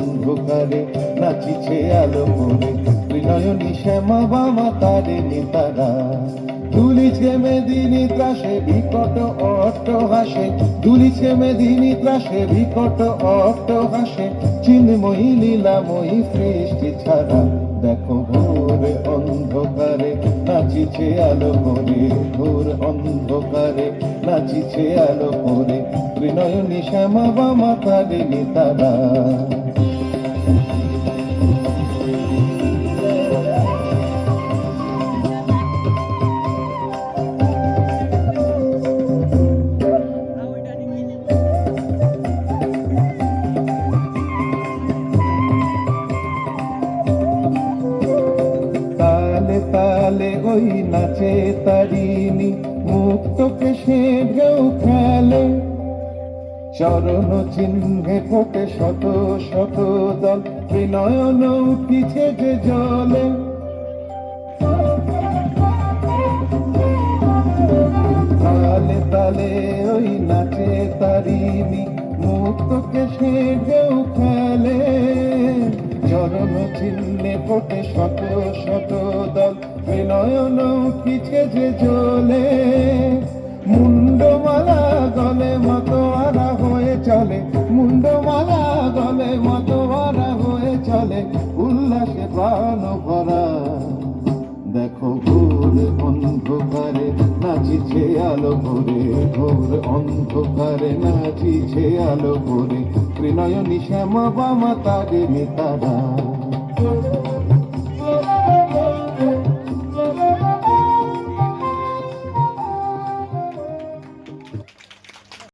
অন্ধকারে নাচিছে আলো করে, ত্রিনয়নী শ্যামা বামা তারে নেতারা। দুলিছে মেদিনী ত্রাসে বিকট অট্ট হাসে, দুলিছে মেদিনী ত্রাসে বিকট অট্ট হাসে, চিন্ময়ী লীলাময়ী সৃষ্টি ছাড়া। দেখো ঘোর অন্ধকারে নাচিছে আলো করে, ঘোর অন্ধকারে নাচিছে আলো করে, ত্রিনয়নী শ্যামা বামা তারে নেতারা। তালে তালে ওই নাচে তারিণী, মুক্ত কেশে ঢেউ খেলে, চরণ চিহ্নে ফোটে শত শত দল, ত্রিনয়ন উঠিছে যে জলে। তালে তালে ওই নাচে তারিণী, মুক্ত কেশে ঢেউ খেলে, চরণ চিহ্নে ফোটে শত শত দল, ত্রিনয়ন উঠিছে যে জলে। মুন্ডমালা গলে মতোয়ারা হয়ে চলে, মুন্ডমালা গলে মতোয়ারা হয়ে চলে, উল্লাসে প্রাণ ভরা। দেখো ঘোর অন্ধকারে নাচিছে আলো করে, ঘোর অন্ধকারে নাচিছে আলো করে, ত্রিনয়নী শ্যামা বামা তারে নেতারা।